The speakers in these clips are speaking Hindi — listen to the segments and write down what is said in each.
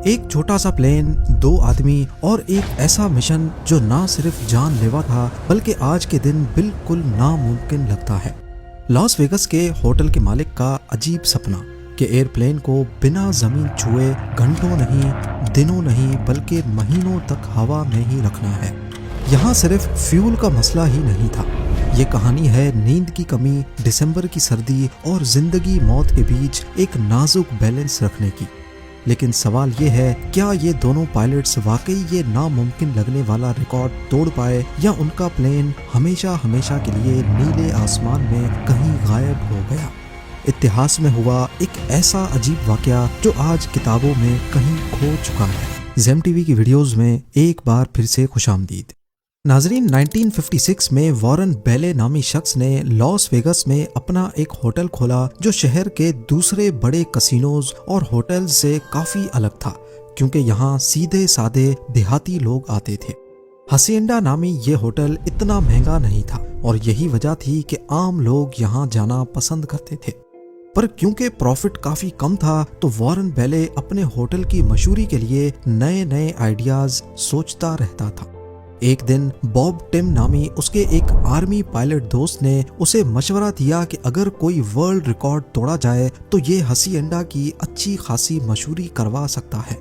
एक छोटा सा प्लेन, 2 आदमी और एक ऐसा मिशन जो ना सिर्फ जानलेवा था बल्कि आज के दिन बिल्कुल नामुमकिन लगता है। लॉस वेगस के होटल के मालिक का अजीब सपना कि एयरप्लेन को बिना जमीन छुए घंटों नहीं, दिनों नहीं बल्कि महीनों तक हवा में ही रखना है। यहाँ सिर्फ फ्यूल का मसला ही नहीं था, ये कहानी है नींद की कमी, दिसंबर की सर्दी और जिंदगी मौत के बीच एक नाजुक बैलेंस रखने की। लेकिन सवाल ये है, क्या ये दोनों पायलट्स वाकई ये नामुमकिन लगने वाला रिकॉर्ड तोड़ पाए या उनका प्लेन हमेशा हमेशा के लिए नीले आसमान में कहीं गायब हो गया। इतिहास में हुआ एक ऐसा अजीब वाकया जो आज किताबों में कहीं खो चुका है। ज़ेम टीवी की वीडियोस में एक बार फिर से खुशामदीद। नाजरीन, 1956 में वॉरेन बेले नामी शख्स ने लॉस वेगस में अपना एक होटल खोला जो शहर के दूसरे बड़े कसिनोज और होटल से काफी अलग था, क्योंकि यहाँ सीधे साधे देहाती लोग आते थे। हसीएंडा नामी ये होटल इतना महंगा नहीं था और यही वजह थी कि आम लोग यहाँ जाना पसंद करते थे। पर क्योंकि प्रॉफिट काफी कम था तो वॉरेन बेले अपने होटल की मशहूरी के लिए नए नए आइडियाज सोचता रहता था। एक दिन बॉब टिम नामी उसके एक आर्मी पायलट दोस्त ने उसे मशवरा दिया कि अगर कोई वर्ल्ड रिकॉर्ड तोड़ा जाए तो ये हसीएंडा की अच्छी खासी मशहूरी करवा सकता है।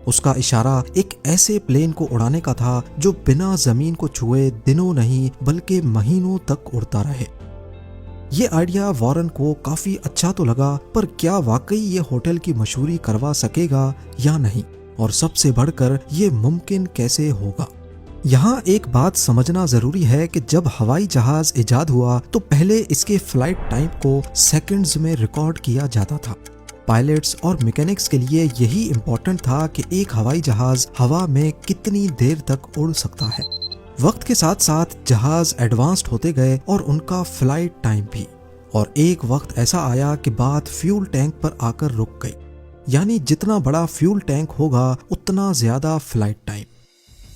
उसका इशारा एक ऐसे प्लेन को उड़ाने का था जो बिना जमीन को छुए दिनों नहीं बल्कि महीनों तक उड़ता रहे। ये आइडिया वॉरेन को काफी अच्छा तो लगा, पर क्या वाकई ये होटल की मशहूरी करवा सकेगा या नहीं, और सबसे बढ़कर ये मुमकिन कैसे होगा। यहाँ एक बात समझना जरूरी है कि जब हवाई जहाज इजाद हुआ तो पहले इसके फ्लाइट टाइम को सेकंड्स में रिकॉर्ड किया जाता था। पायलट्स और मैकेनिक्स के लिए यही इम्पोर्टेंट था कि एक हवाई जहाज हवा में कितनी देर तक उड़ सकता है। वक्त के साथ साथ जहाज एडवांस्ड होते गए और उनका फ्लाइट टाइम भी, और एक वक्त ऐसा आया कि बात फ्यूल टैंक पर आकर रुक गई। यानी जितना बड़ा फ्यूल टैंक होगा उतना ज्यादा फ्लाइट टाइम।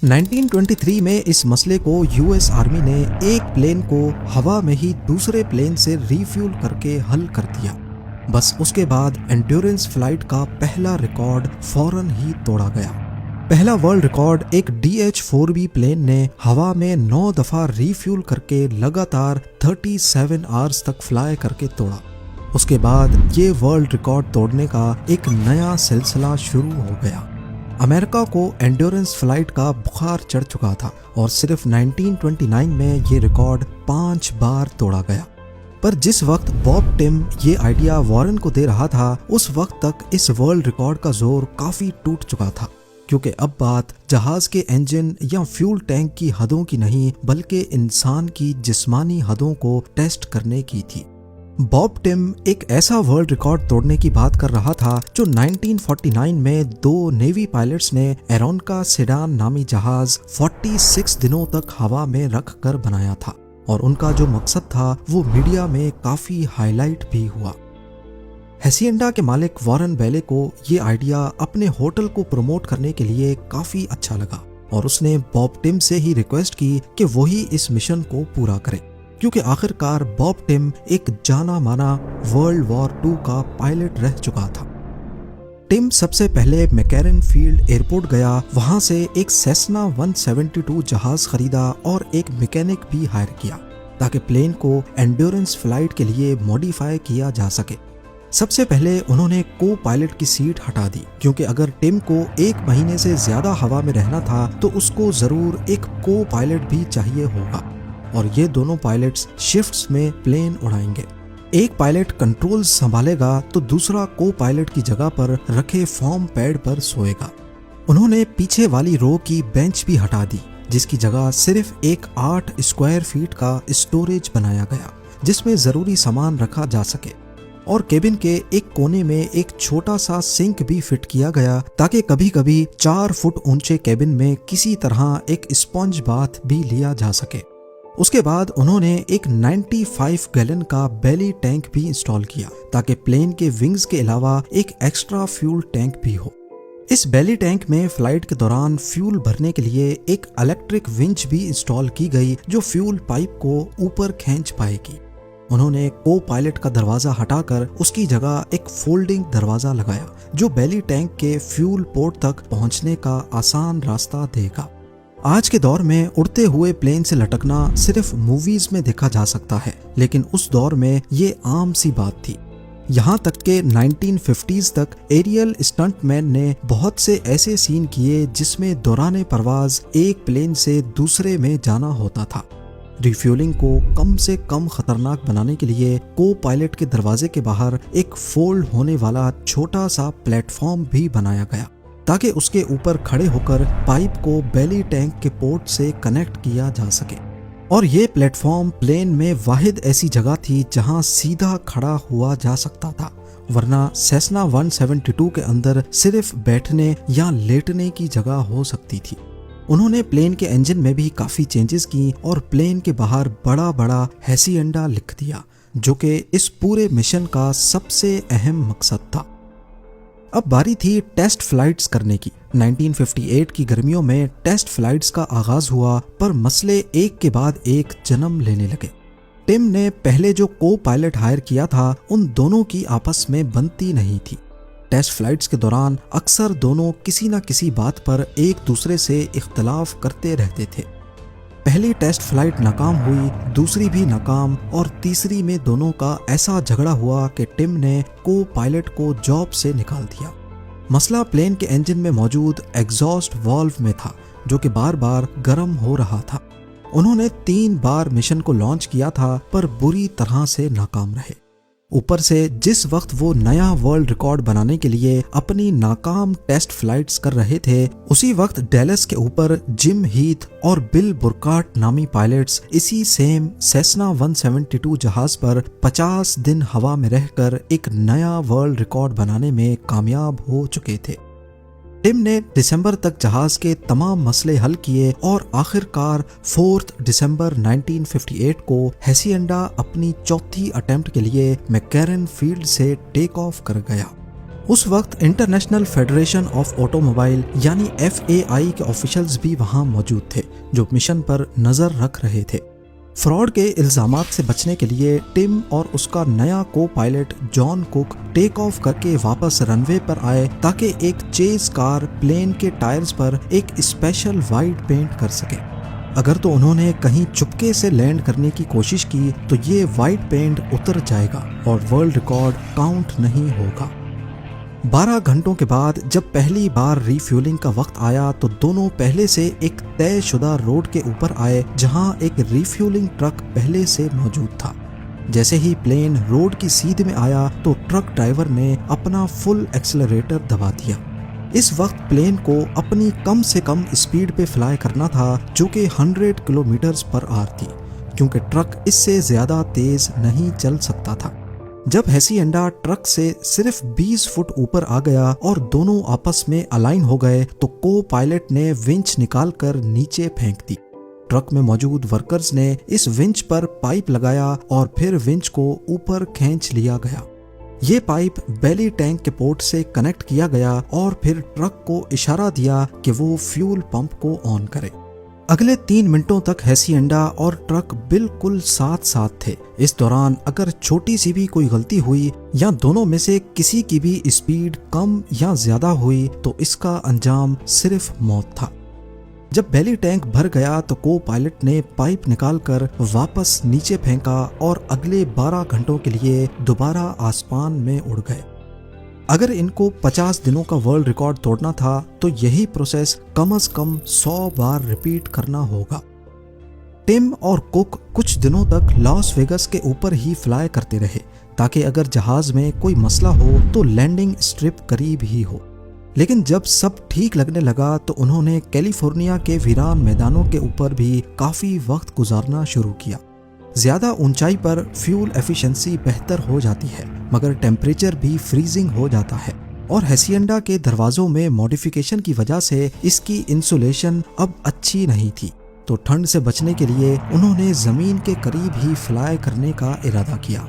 1923 में इस मसले को यूएस आर्मी ने एक प्लेन को हवा में ही दूसरे प्लेन से रिफ्यूल करके हल कर दिया। बस उसके बाद एंड्योरेंस फ्लाइट का पहला रिकॉर्ड फौरन ही तोड़ा गया। पहला वर्ल्ड रिकॉर्ड एक DH-4B प्लेन ने हवा में 9 दफा रिफ्यूल करके लगातार 37 आवर्स तक फ्लाई करके तोड़ा। उसके बाद ये वर्ल्ड रिकॉर्ड तोड़ने का एक नया सिलसिला शुरू हो गया। अमेरिका को एंड्योरेंस फ्लाइट का बुखार चढ़ चुका था और सिर्फ 1929 में ये रिकॉर्ड 5 बार तोड़ा गया। पर जिस वक्त बॉब टिम ये आइडिया वॉरेन को दे रहा था, उस वक्त तक इस वर्ल्ड रिकॉर्ड का जोर काफी टूट चुका था, क्योंकि अब बात जहाज के इंजन या फ्यूल टैंक की हदों की नहीं बल्कि इंसान की जिस्मानी हदों को टेस्ट करने की थी। बॉब टिम एक ऐसा वर्ल्ड रिकॉर्ड तोड़ने की बात कर रहा था जो 1949 में 2 नेवी पायलट्स ने एरोनका सेडान नामी जहाज 46 दिनों तक हवा में रख कर बनाया था, और उनका जो मकसद था वो मीडिया में काफी हाईलाइट भी हुआ। हसीएंडा के मालिक वॉरेन बेले को ये आइडिया अपने होटल को प्रमोट करने के लिए काफी अच्छा लगा और उसने बॉब टिम से ही रिक्वेस्ट की कि वो ही इस मिशन को पूरा करे, क्योंकि आखिरकार बॉब टिम एक जाना माना वर्ल्ड वॉर 2 का पायलट रह चुका था। टिम सबसे पहले मैकैरन फील्ड एयरपोर्ट गया, वहां से एक सेस्ना 172 जहाज खरीदा और एक मैकेनिक भी हायर किया ताकि प्लेन को एंड्योरेंस फ्लाइट के लिए मॉडिफाई किया जा सके। सबसे पहले उन्होंने को पायलट की सीट हटा दी, क्योंकि अगर टिम को 1 महीने से ज्यादा हवा में रहना था तो उसको जरूर एक को पायलट भी चाहिए होगा, और ये दोनों पायलट्स शिफ्ट्स में प्लेन उड़ाएंगे। एक पायलट कंट्रोल्स संभालेगा तो दूसरा को पायलट की जगह पर रखे फॉर्म पैड पर सोएगा। उन्होंने पीछे वाली रो की बेंच भी हटा दी, जिसकी जगह सिर्फ एक 8 स्क्वायर फीट का स्टोरेज बनाया गया जिसमें जरूरी सामान रखा जा सके, और केबिन के एक कोने में एक छोटा सा सिंक भी फिट किया गया ताकि कभी कभी 4 फुट ऊंचे केबिन में किसी तरह एक स्पंज बाथ भी लिया जा सके। उसके बाद उन्होंने एक 95 गैलन का बेली टैंक भी इंस्टॉल किया ताकि प्लेन के विंग्स के अलावा एक एक्स्ट्रा फ्यूल टैंक भी हो। इस बेली टैंक में फ्लाइट के दौरान फ्यूल भरने के लिए एक इलेक्ट्रिक विंच भी इंस्टॉल की गई जो फ्यूल पाइप को ऊपर खींच पाएगी। उन्होंने को पायलट का दरवाजा हटाकर उसकी जगह एक फोल्डिंग दरवाजा लगाया जो बेली टैंक के फ्यूल पोर्ट तक पहुंचने का आसान रास्ता देगा। आज के दौर में उड़ते हुए प्लेन से लटकना सिर्फ मूवीज में देखा जा सकता है, लेकिन उस दौर में ये आम सी बात थी। यहाँ तक के 1950s तक एरियल स्टंटमैन ने बहुत से ऐसे सीन किए जिसमें दौरान परवाज एक प्लेन से दूसरे में जाना होता था। रिफ्यूलिंग को कम से कम खतरनाक बनाने के लिए को पायलट के दरवाजे के बाहर एक फोल्ड होने वाला छोटा सा प्लेटफॉर्म भी बनाया गया ताकि उसके ऊपर खड़े होकर पाइप को बेली टैंक के पोर्ट से कनेक्ट किया जा सके। और ये प्लेटफॉर्म प्लेन में वाहिद ऐसी जगह थी जहां सीधा खड़ा हुआ जा सकता था, वरना सेसना 172 के अंदर सिर्फ बैठने या लेटने की जगह हो सकती थी। उन्होंने प्लेन के इंजन में भी काफी चेंजेस की और प्लेन के बाहर बड़ा बड़ा हैसिएंडा लिख दिया, जो कि इस पूरे मिशन का सबसे अहम मकसद था। अब बारी थी टेस्ट फ्लाइट्स करने की। 1958 की गर्मियों में टेस्ट फ्लाइट्स का आगाज हुआ, पर मसले एक के बाद एक जन्म लेने लगे। टिम ने पहले जो को पायलट हायर किया था उन दोनों की आपस में बनती नहीं थी। टेस्ट फ्लाइट्स के दौरान अक्सर दोनों किसी न किसी बात पर एक दूसरे से इख्तलाफ करते रहते थे। पहली टेस्ट फ्लाइट नाकाम हुई, दूसरी भी नाकाम और तीसरी में दोनों का ऐसा झगड़ा हुआ कि टिम ने को पायलट को जॉब से निकाल दिया। मसला प्लेन के इंजन में मौजूद एग्जॉस्ट वाल्व में था जो कि बार बार गर्म हो रहा था। उन्होंने 3 बार मिशन को लॉन्च किया था पर बुरी तरह से नाकाम रहे। ऊपर से जिस वक्त वो नया वर्ल्ड रिकॉर्ड बनाने के लिए अपनी नाकाम टेस्ट फ्लाइट्स कर रहे थे, उसी वक्त डैलस के ऊपर जिम हीथ और बिल बुरकाट नामी पायलट्स इसी सेम सेसना 172 जहाज पर 50 दिन हवा में रहकर एक नया वर्ल्ड रिकॉर्ड बनाने में कामयाब हो चुके थे। टिम ने दिसंबर तक जहाज के तमाम मसले हल किए और आखिरकार 4 दिसंबर 1958 को हैसिएंडा अपनी चौथी अटेम्प्ट के लिए मैककैरन फील्ड से टेक ऑफ कर गया। उस वक्त इंटरनेशनल फेडरेशन ऑफ ऑटोमोबाइल यानी FAI के ऑफिशियल्स भी वहां मौजूद थे जो मिशन पर नजर रख रहे थे। फ्रॉड के इल्जामात से बचने के लिए टिम और उसका नया copilot John Cook take off करके वापस रनवे पर आए ताकि एक चेज कार प्लेन के टायर्स पर एक स्पेशल वाइट पेंट कर सके। अगर तो उन्होंने कहीं चुपके से लैंड करने की कोशिश की तो ये वाइट पेंट उतर जाएगा और वर्ल्ड रिकॉर्ड काउंट नहीं होगा। 12 घंटों के बाद जब पहली बार रिफ्यूलिंग का वक्त आया तो दोनों पहले से एक तयशुदा रोड के ऊपर आए जहां एक रिफ्यूलिंग ट्रक पहले से मौजूद था। जैसे ही प्लेन रोड की सीध में आया तो ट्रक ड्राइवर ने अपना फुल एक्सेलरेटर दबा दिया। इस वक्त प्लेन को अपनी कम से कम स्पीड पे फ्लाई करना था जो कि 100 किलोमीटर पर आवर थी, क्योंकि ट्रक इससे ज्यादा तेज नहीं चल सकता था। जब हैसिएंडा ट्रक से सिर्फ 20 फुट ऊपर आ गया और दोनों आपस में अलाइन हो गए तो को पायलट ने विंच निकालकर नीचे फेंक दी। ट्रक में मौजूद वर्कर्स ने इस विंच पर पाइप लगाया और फिर विंच को ऊपर खींच लिया गया। ये पाइप बेली टैंक के पोर्ट से कनेक्ट किया गया और फिर ट्रक को इशारा दिया कि वो फ्यूल पंप को ऑन करे। अगले 3 मिनटों तक हैसिएंडा और ट्रक बिल्कुल साथ साथ थे। इस दौरान अगर छोटी सी भी कोई गलती हुई या दोनों में से किसी की भी स्पीड कम या ज्यादा हुई तो इसका अंजाम सिर्फ मौत था। जब बेली टैंक भर गया तो को पायलट ने पाइप निकालकर वापस नीचे फेंका और अगले 12 घंटों के लिए दोबारा आसमान में उड़ गए। अगर इनको 50 दिनों का वर्ल्ड रिकॉर्ड तोड़ना था तो यही प्रोसेस कम से कम 100 बार रिपीट करना होगा। टिम और कुक कुछ दिनों तक लॉस वेगस के ऊपर ही फ्लाई करते रहे ताकि अगर जहाज में कोई मसला हो तो लैंडिंग स्ट्रिप करीब ही हो। लेकिन जब सब ठीक लगने लगा तो उन्होंने कैलिफोर्निया के वीरान मैदानों के ऊपर भी काफी वक्त गुजारना शुरू किया। ज्यादा ऊंचाई पर फ्यूल एफिशिएंसी बेहतर हो जाती है मगर टेम्परेचर भी फ्रीजिंग हो जाता है और हैसिएंडा के दरवाजों में मॉडिफिकेशन की वजह से इसकी इंसुलेशन अब अच्छी नहीं थी। तो ठंड से बचने के लिए उन्होंने जमीन के करीब ही फ्लाई करने का इरादा किया।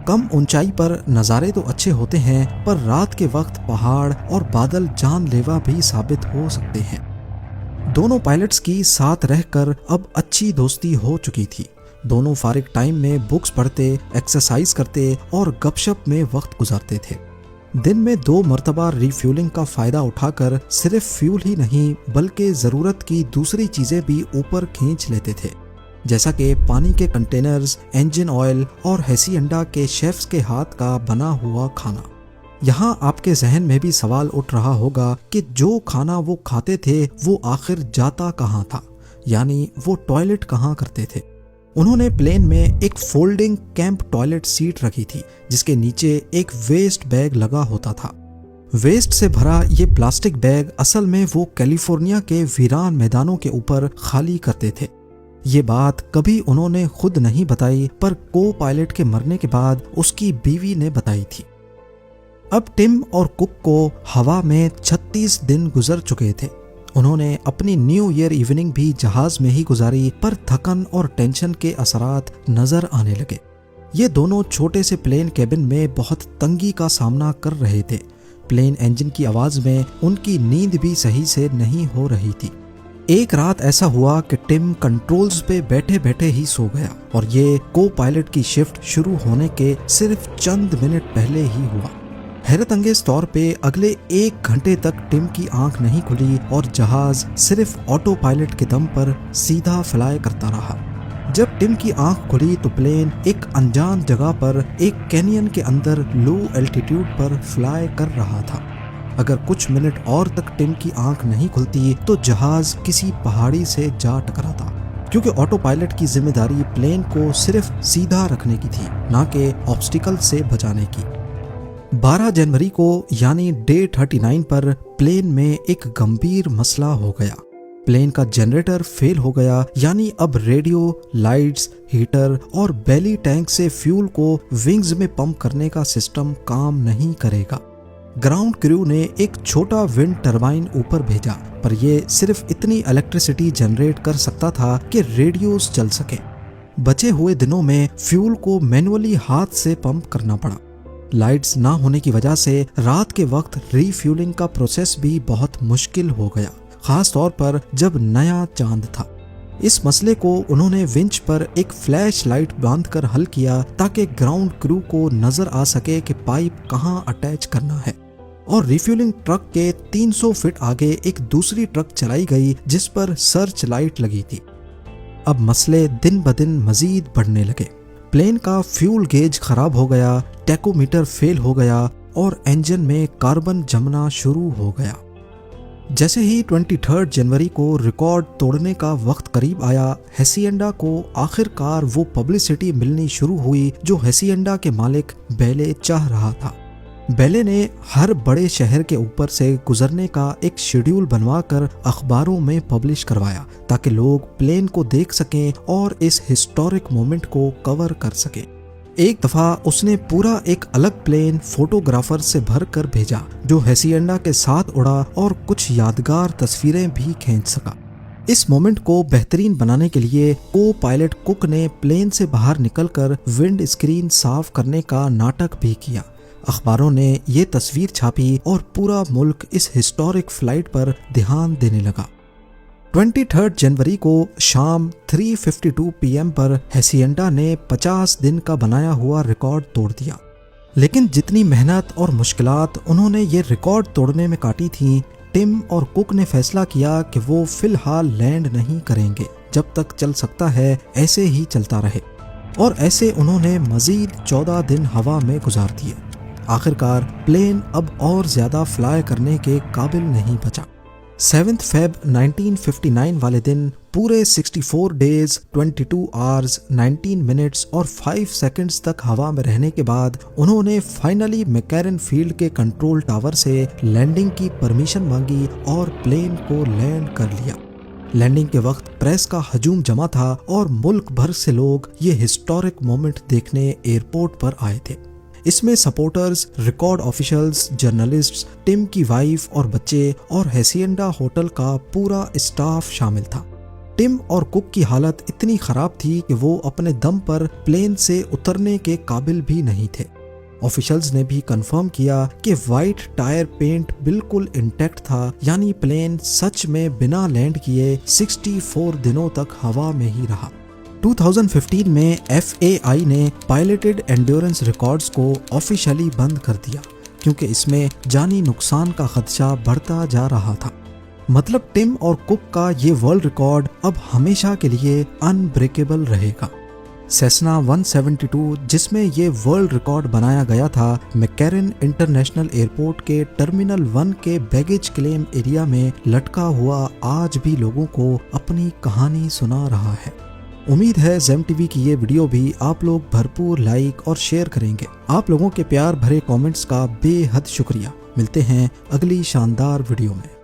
कम ऊंचाई पर नज़ारे तो अच्छे होते हैं पर रात के वक्त पहाड़ और बादल जानलेवा भी साबित हो सकते हैं। दोनों पायलट्स की साथ रहकर अब अच्छी दोस्ती हो चुकी थी। दोनों फारिग टाइम में बुक्स पढ़ते, एक्सरसाइज करते और गपशप में वक्त गुजारते थे। दिन में 2 मरतबा रिफ्यूलिंग का फायदा उठाकर सिर्फ फ्यूल ही नहीं बल्कि जरूरत की दूसरी चीजें भी ऊपर खींच लेते थे, जैसा कि पानी के कंटेनर्स, इंजन ऑयल और हेसिएंडा के शेफ्स के हाथ का बना हुआ खाना। यहाँ आपके जहन में भी सवाल उठ रहा होगा कि जो खाना वो खाते थे वो आखिर जाता कहाँ था, यानी वो टॉयलेट कहाँ करते थे। उन्होंने प्लेन में एक फोल्डिंग कैंप टॉयलेट सीट रखी थी जिसके नीचे एक वेस्ट बैग लगा होता था। वेस्ट से भरा ये प्लास्टिक बैग असल में वो कैलिफोर्निया के वीरान मैदानों के ऊपर खाली करते थे। ये बात कभी उन्होंने खुद नहीं बताई, पर को पायलट के मरने के बाद उसकी बीवी ने बताई थी। अब टिम और कुक को हवा में 36 दिन गुजर चुके थे। उन्होंने अपनी न्यू ईयर इवनिंग भी जहाज में ही गुजारी, पर थकन और टेंशन के असरात नजर आने लगे। ये दोनों छोटे से प्लेन कैबिन में बहुत तंगी का सामना कर रहे थे। प्लेन इंजन की आवाज में उनकी नींद भी सही से नहीं हो रही थी। एक रात ऐसा हुआ कि टिम कंट्रोल्स पे बैठे बैठे ही सो गया और ये को पायलट की शिफ्ट शुरू होने के सिर्फ चंद मिनट पहले ही हुआ। हैरत अंगेज तौर पे अगले 1 घंटे तक टिम की आंख नहीं खुली और जहाज सिर्फ ऑटो पायलट के दम पर सीधा फ्लाई करता रहा। जब टिम की आंख खुली तो प्लेन एक अनजान जगह पर एक कैनियन के अंदर लो एल्टीट्यूड पर फ्लाई कर रहा था। अगर कुछ मिनट और तक टिम की आंख नहीं खुलती तो जहाज किसी पहाड़ी से जा टकराता, क्योंकि ऑटो पायलट की जिम्मेदारी प्लेन को सिर्फ सीधा रखने की थी, ना कि ऑब्स्टिकल से बचाने की। 12 जनवरी को यानी डे 39 पर प्लेन में एक गंभीर मसला हो गया। प्लेन का जनरेटर फेल हो गया, यानी अब रेडियो, लाइट्स, हीटर और बेली टैंक से फ्यूल को विंग्स में पंप करने का सिस्टम काम नहीं करेगा। ग्राउंड क्रू ने एक छोटा विंड टरबाइन ऊपर भेजा, पर यह सिर्फ इतनी इलेक्ट्रिसिटी जनरेट कर सकता था कि रेडियोस चल सके। बचे हुए दिनों में फ्यूल को मैनुअली हाथ से पंप करना पड़ा। लाइट्स ना होने की वजह से रात के वक्त रीफ्यूलिंग का प्रोसेस भी बहुत मुश्किल हो गया, खास तौर पर जब नया चांद था। इस मसले को उन्होंने विंच पर एक फ्लैश लाइट बांधकर हल किया ताकि ग्राउंड क्रू को नजर आ सके कि पाइप कहां अटैच करना है। और रिफ्यूलिंग ट्रक के 300 फीट आगे एक दूसरी ट्रक चलाई गई जिस पर सर्च लाइट लगी थी। अब मसले दिन ब दिन मजीद बढ़ने लगे। प्लेन का फ्यूल गेज खराब हो गया, टैकोमीटर फेल हो गया और इंजन में कार्बन जमना शुरू हो गया। जैसे ही 23 जनवरी को रिकॉर्ड तोड़ने का वक्त करीब आया, हेसिएंडा को आखिरकार वो पब्लिसिटी मिलनी शुरू हुई जो हेसिएंडा के मालिक बेले चाह रहा था। बेले ने हर बड़े शहर के ऊपर से गुजरने का एक शेड्यूल बनवाकर अखबारों में पब्लिश करवाया ताकि लोग प्लेन को देख सकें और इस हिस्टोरिक मोमेंट को कवर कर सकें। एक दफा उसने पूरा एक अलग प्लेन फोटोग्राफर से भर कर भेजा जो हेसिएंडा के साथ उड़ा और कुछ यादगार तस्वीरें भी खींच सका। इस मोमेंट को बेहतरीन बनाने के लिए को पायलट कुक ने प्लेन से बाहर निकलकर विंड स्क्रीन साफ करने का नाटक भी किया। अखबारों ने ये तस्वीर छापी और पूरा मुल्क इस हिस्टोरिक फ्लाइट पर ध्यान देने लगा। 23 जनवरी को शाम 3:52 PM पर हेसिएंडा ने 50 दिन का बनाया हुआ रिकॉर्ड तोड़ दिया। लेकिन जितनी मेहनत और मुश्किलात उन्होंने ये रिकॉर्ड तोड़ने में काटी थीं, टिम और कुक ने फैसला किया कि वो फिलहाल लैंड नहीं करेंगे। जब तक चल सकता है ऐसे ही चलता रहे। और ऐसे उन्होंने मजीद 14 दिन हवा में गुजार दिए। आखिरकार प्लेन अब और ज्यादा फ्लाई करने के काबिल नहीं बचा। 7 फेब 1959 वाले दिन पूरे 64 डेज 22 आवर्स 19 मिनट्स और 5 सेकंड्स तक हवा में रहने के बाद उन्होंने फाइनली मैकैरन फील्ड के कंट्रोल टावर से लैंडिंग की परमिशन मांगी और प्लेन को लैंड कर लिया। लैंडिंग के वक्त प्रेस का हजूम जमा था और मुल्क भर से लोग ये हिस्टोरिक मोमेंट देखने एयरपोर्ट पर आए थे। इसमें supporters, record officials, journalists, Tim की वाइफ और बच्चे और हेसिएंडा होटल का पूरा स्टाफ शामिल था। टिम और कुक की हालत इतनी खराब थी कि वो अपने दम पर प्लेन से उतरने के काबिल भी नहीं थे। ऑफिशियल्स ने भी कंफर्म किया कि वाइट टायर पेंट बिल्कुल इंटैक्ट था, यानी प्लेन सच में बिना लैंड किए 64 दिनों तक हवा में ही रहा। 2015 में FAI ने पायलटेड एंड्योरेंस रिकॉर्ड्स को ऑफिशियली बंद कर दिया क्योंकि इसमें जानी नुकसान का खदशा बढ़ता जा रहा था। मतलब टिम और कुक का ये वर्ल्ड रिकॉर्ड अब हमेशा के लिए अनब्रेकेबल रहेगा। सेसना 172 जिसमें ये वर्ल्ड रिकॉर्ड बनाया गया था, मैकैरन इंटरनेशनल एयरपोर्ट के टर्मिनल 1 के बैगेज क्लेम एरिया में लटका हुआ आज भी लोगों को अपनी कहानी सुना रहा है। उम्मीद है ज़ेम टीवी की ये वीडियो भी आप लोग भरपूर लाइक और शेयर करेंगे। आप लोगों के प्यार भरे कमेंट्स का बेहद शुक्रिया। मिलते हैं अगली शानदार वीडियो में।